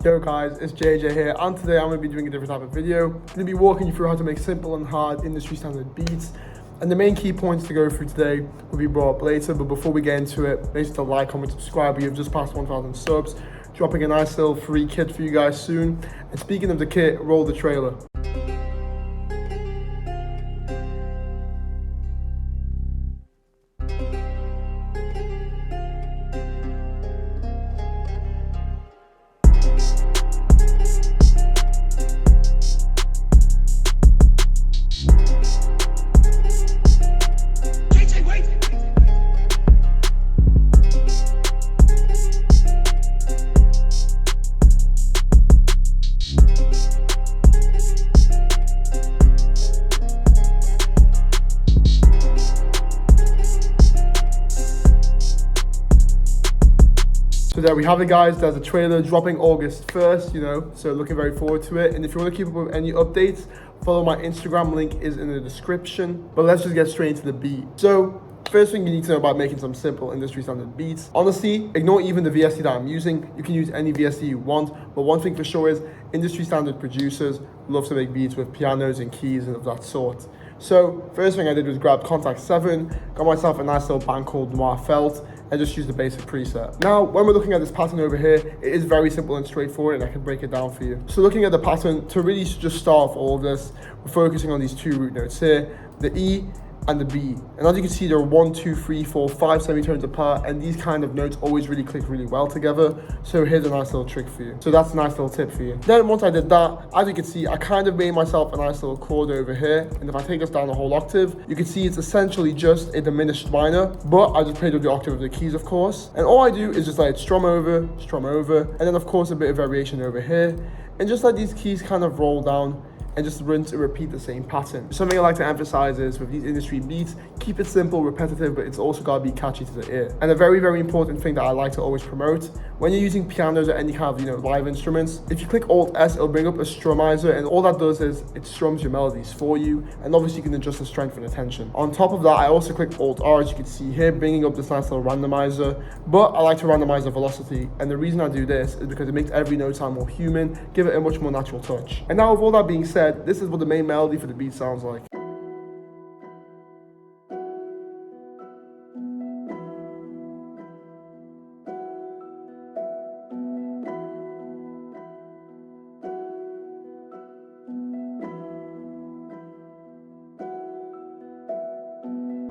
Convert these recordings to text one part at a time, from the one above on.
Yo guys, it's JJ here, and today I'm going to be doing a different type of video. I'm going to be walking you through how to make simple and hard industry standard beats. And the main key points to go through today will be brought up later, but before we get into it, make sure to like, comment, subscribe. We have just passed 1,000 subs, dropping a nice little free kit for you guys soon. And speaking of the kit, roll the trailer. So there we have it guys, there's a trailer dropping August 1st, so looking very forward to it. And if you want to keep up with any updates, follow my Instagram, link is in the description. But let's just get straight into the beat. So first thing you need to know about making some simple industry standard beats. Honestly, ignore even the VST that I'm using. You can use any VST you want, but one thing for sure is industry standard producers love to make beats with pianos and keys and of that sort. So first thing I did was grab Kontakt 7, got myself a nice little band called Noir Felt, and just use the basic preset. Now, when we're looking at this pattern over here, it is very simple and straightforward, and I can break it down for you. So looking at the pattern, to really just start off all of this, we're focusing on these two root notes here, the E and the B. And as you can see, there are 1, 2, 3, 4, 5 semitones apart, and these kind of notes always really click really well together. So here's a nice little trick for you. So that's a nice little tip for you. Then once I did that, as you can see, I kind of made myself a nice little chord over here. And if I take this down a whole octave, you can see it's essentially just a diminished minor, but I just played with the octave of the keys, of course. And all I do is just let it strum over, and then of course a bit of variation over here. And just let these keys kind of roll down and just rinse and repeat the same pattern. Something I like to emphasize is with these industry beats, keep it simple, repetitive, but it's also got to be catchy to the ear. And a very, very important thing that I like to always promote, when you're using pianos or any kind of live instruments, if you click Alt-S, it'll bring up a strumizer, and all that does is it strums your melodies for you, and obviously you can adjust the strength and the tension. On top of that, I also click Alt-R, as you can see here, bringing up this nice little randomizer, but I like to randomize the velocity, and the reason I do this is because it makes every note sound more human, give it a much more natural touch. And now with all that being said, this is what the main melody for the beat sounds like.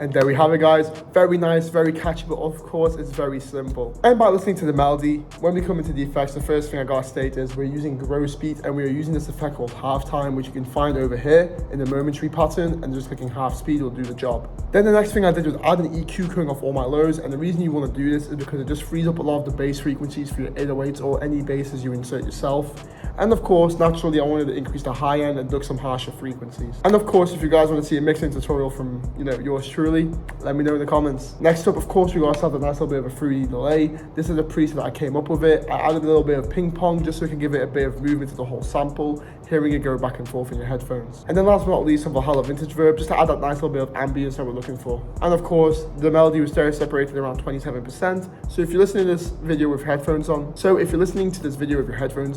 And there we have it guys, very nice, very catchy, but of course it's very simple. And by listening to the melody, when we come into the effects, the first thing I gotta state is we're using gross beat, and we're using this effect called halftime, which you can find over here in the momentary pattern, and just clicking half speed will do the job. Then the next thing I did was add an EQ cutting off all my lows, and the reason you want to do this is because it just frees up a lot of the bass frequencies for your 808s or any basses you insert yourself. And of course, naturally, I wanted to increase the high end and duck some harsher frequencies. And of course, if you guys want to see a mixing tutorial from, yours truly, let me know in the comments. Next up, of course, we got ourselves a nice little bit of a fruity delay. This is a preset that I came up with it. I added a little bit of ping pong just so it can give it a bit of movement to the whole sample, hearing it go back and forth in your headphones. And then last but not least, some Valhalla Vintage Verb, just to add that nice little bit of ambience that we're looking for. And of course, the melody was stereo separated around 27%. So if you're listening to this video with headphones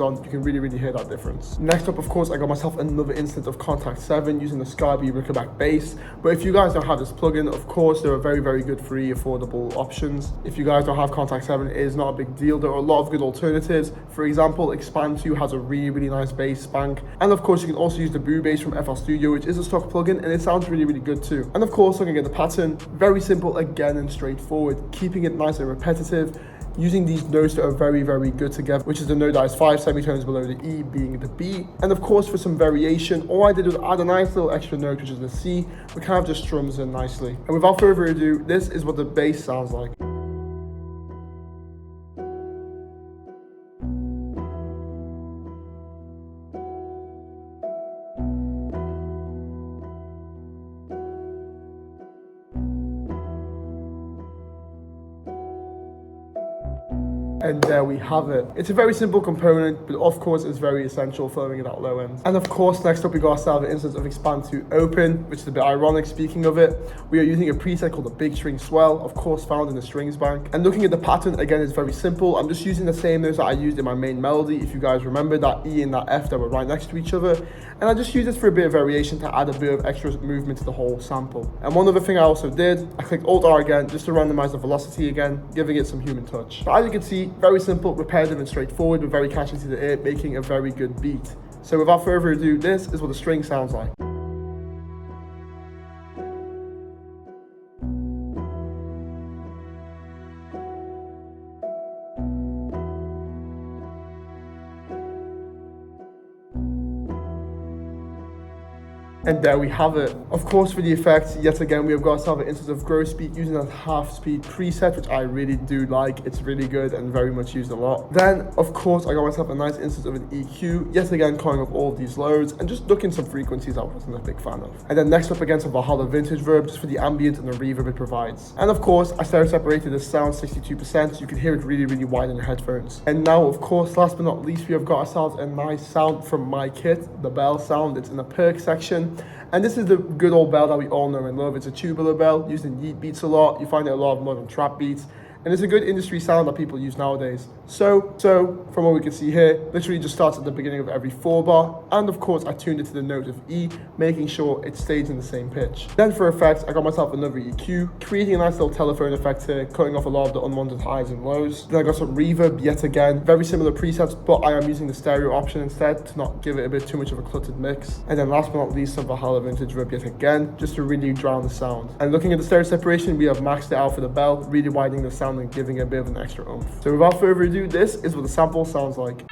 on, you can really hear that difference. Next up, of course, I got myself another instance of Kontakt 7 using the Scarby Rickerback bass. But if you guys don't have this plugin, of course, there are very good free, affordable options. If you guys don't have Kontakt 7, it is not a big deal. There are a lot of good alternatives. For example, Expand 2 has a really nice bass spank. And of course, you can also use the Boo Bass from FL Studio, which is a stock plugin, and it sounds really good too. And of course, looking at the pattern, very simple again and straightforward, keeping it nice and repetitive, using these notes that are very good together, which is the note that is 5 semitones below the E, being the B. And of course, for some variation, all I did was add a nice little extra note, which is the C, which kind of just strums in nicely. And without further ado, this is what the bass sounds like. And there we have it. It's a very simple component, but of course it's very essential following it at low end. And of course, next up we got ourselves an instance of expand to open, which is a bit ironic. Speaking of it, we are using a preset called the Big String Swell, of course found in the strings bank. And looking at the pattern, again, it's very simple. I'm just using the same notes that I used in my main melody. If you guys remember, that E and that F that were right next to each other. And I just used this for a bit of variation to add a bit of extra movement to the whole sample. And one other thing I also did, I clicked Alt R again just to randomize the velocity again, giving it some human touch. But as you can see, very simple, repetitive and straightforward, but very catchy to the ear, making a very good beat. So without further ado, this is what the string sounds like. And there we have it. Of course, for the effects, yet again, we have got ourselves an instance of grow speed using that half speed preset, which I really do like. It's really good and very much used a lot. Then, of course, I got myself a nice instance of an EQ, yet again, calling up all these loads and just looking some frequencies I wasn't a big fan of. And then next up against a Valhalla Vintage Verb, just for the ambient and the reverb it provides. And of course, I stereo separated the sound 62%, so you can hear it really, really wide in your headphones. And now, of course, last but not least, we have got ourselves a nice sound from my kit, the bell sound. It's in the perk section. And this is the good old bell that we all know and love. It's a tubular bell used in yeet beats a lot. You find it a lot of modern trap beats. And it's a good industry sound that people use nowadays. So from what we can see here, literally just starts at the beginning of every 4 bar. And of course, I tuned it to the note of E, making sure it stays in the same pitch. Then for effects, I got myself another EQ, creating a nice little telephone effect here, cutting off a lot of the unwanted highs and lows. Then I got some reverb, yet again, very similar presets, but I am using the stereo option instead to not give it a bit too much of a cluttered mix. And then last but not least, some Valhalla Vintage Verb yet again, just to really drown the sound. And looking at the stereo separation, we have maxed it out for the bell, really widening the sound and giving it a bit of an extra oomph. So without further ado, this is what the sample sounds like.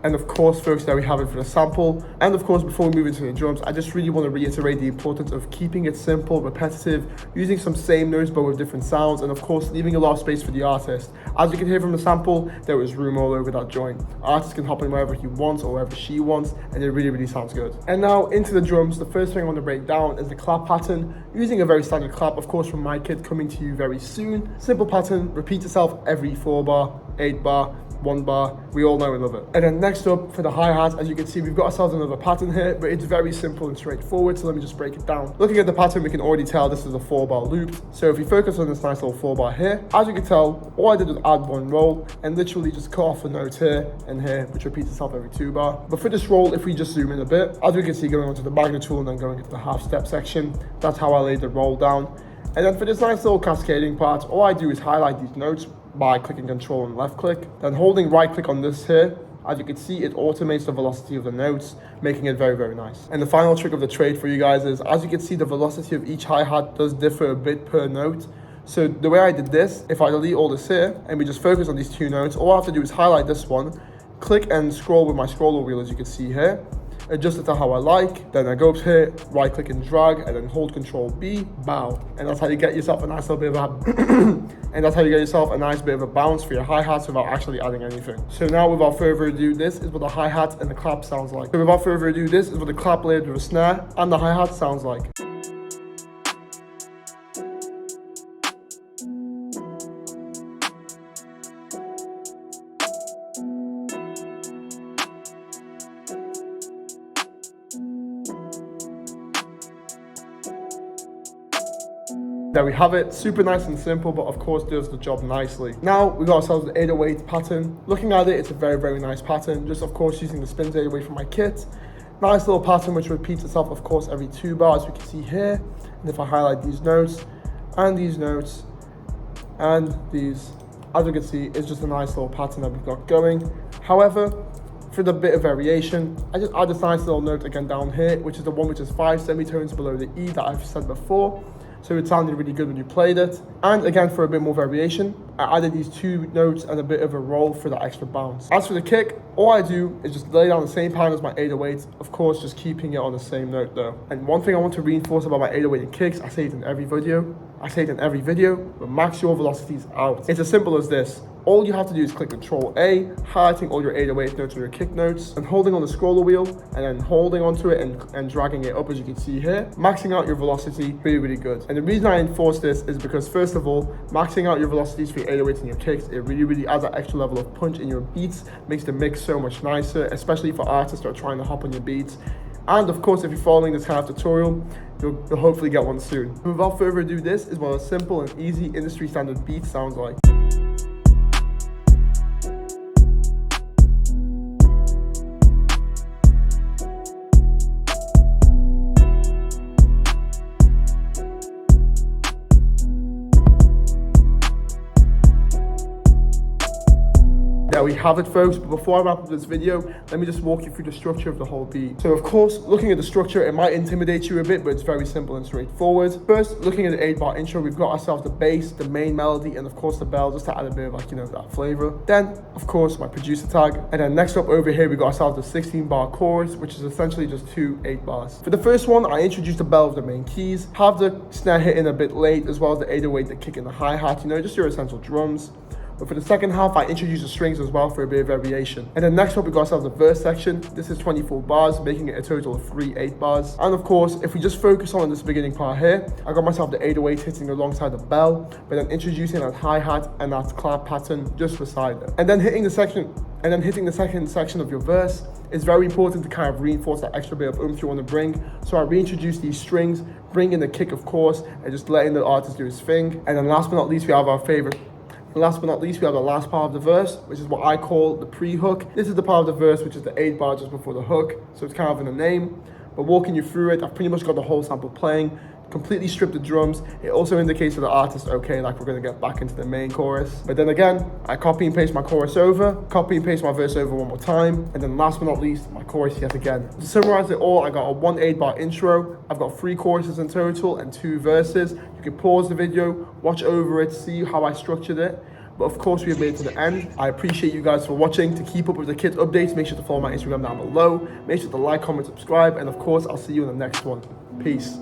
And of course, folks, there we have it for the sample. And of course, before we move into the drums, I just really want to reiterate the importance of keeping it simple, repetitive, using some same notes but with different sounds, and of course, leaving a lot of space for the artist. As you can hear from the sample, there is room all over that joint. Artist can hop in wherever he wants or wherever she wants, and it really, really sounds good. And now into the drums, the first thing I want to break down is the clap pattern, using a very standard clap, of course, from my kit coming to you very soon. Simple pattern, repeats itself every 4 bar, 8 bar, 1 bar, we all know and love it. And then next up for the hi-hat, as you can see, we've got ourselves another pattern here, but it's very simple and straightforward, so let me just break it down. Looking at the pattern, we can already tell this is a 4 bar loop. So if you focus on this nice little 4 bar here, as you can tell, all I did was add 1 roll and literally just cut off a note here and here, which repeats itself every 2 bar. But for this roll, if we just zoom in a bit, as we can see, going onto the magnet tool and then going into the half step section, that's how I laid the roll down. And then for this nice little cascading part, all I do is highlight these notes by clicking Control and left click, then holding right click on this here. As you can see, it automates the velocity of the notes, making it very, very nice. And the final trick of the trade for you guys is, as you can see, the velocity of each hi-hat does differ a bit per note. So the way I did this, if I delete all this here and we just focus on these 2 notes, all I have to do is highlight this one, click and scroll with my scroller wheel, as you can see here, adjust it to how I like, then I go up here, right click and drag, and then hold Control B, bow. And that's how you get yourself a nice little bit of a nice bit of a bounce for your hi-hats without actually adding anything. So now without further ado, this is what the hi-hat and the clap sounds like. So without further ado, this is what the clap layered with a snare and the hi-hat sounds like. There we have it, super nice and simple, but of course does the job nicely. Now we got ourselves the 808 pattern. Looking at it, it's a very, very nice pattern. Just of course using the spins 808 from my kit. Nice little pattern which repeats itself of course every 2 bars, we can see here. And if I highlight these notes and these notes and these, as you can see, it's just a nice little pattern that we've got going. However, for the bit of variation, I just add this nice little note again down here, which is the one which is 5 semitones below the E that I've said before. so it sounded really good when you played it. And again, for a bit more variation, I added these 2 notes and a bit of a roll for that extra bounce. As for the kick, all I do is just lay down the same pattern as my 808, of course just keeping it on the same note though. And one thing I want to reinforce about my 808 and kicks, I say it in every video, but max your velocities out. It's as simple as this. All you have to do is click Control A, highlighting all your 808 notes or your kick notes, and holding on the scroller wheel, and then holding onto it and dragging it up, as you can see here, maxing out your velocity really good. And the reason I enforce this is because, first of all, maxing out your velocities for your 808s and your kicks, it really adds that extra level of punch in your beats, makes the mix so much nicer, especially for artists that are trying to hop on your beats. And of course, if you're following this kind of tutorial, you'll hopefully get one soon. Without further ado, this is what a simple and easy industry standard beat sounds like. There we have it, folks. But before I wrap up this video, let me just walk you through the structure of the whole beat. So of course, looking at the structure, it might intimidate you a bit, but it's very simple and straightforward. First, looking at the 8-bar intro, we've got ourselves the bass, the main melody, and of course the bell, just to add a bit of like, that flavor. Then, of course, my producer tag. And then next up over here, we got ourselves the 16-bar chorus, which is essentially just 2 8-bars. For the first one, I introduced the bell of the main keys, have the snare hit in a bit late, as well as the 808, the kick and the hi-hat, just your essential drums. But for the second half, I introduced the strings as well for a bit of variation. And then next up, we got ourselves the verse section. This is 24 bars, making it a total of 3 8-bars. And of course, if we just focus on this beginning part here, I got myself the 808 hitting alongside the bell, but then introducing that hi-hat and that clap pattern just beside it. And then hitting the second section of your verse is very important to kind of reinforce that extra bit of oomph you want to bring. So I reintroduce these strings, bring in the kick, of course, and just letting the artist do his thing. And then last but not least, we have our favorite. Last but not least, we have the last part of the verse, which is what I call the pre-hook. This is the part of the verse which is the 8-bar just before the hook, so it's kind of in the name. But walking you through it, I've pretty much got the whole sample playing, completely stripped the drums. It also indicates to the artist, okay, like we're gonna get back into the main chorus. But then again, I copy and paste my chorus over, copy and paste my verse over one more time, and then last but not least, my chorus yet again. To summarize it all, I got a 1 8-bar intro, I've got 3 choruses in total and 2 verses. You can pause the video, watch over it, see how I structured it. But of course, we have made it to the end. I appreciate you guys for watching. To keep up with the kit updates, make sure to follow my Instagram down below. Make sure to like, comment, subscribe, and of course, I'll see you in the next one. Peace.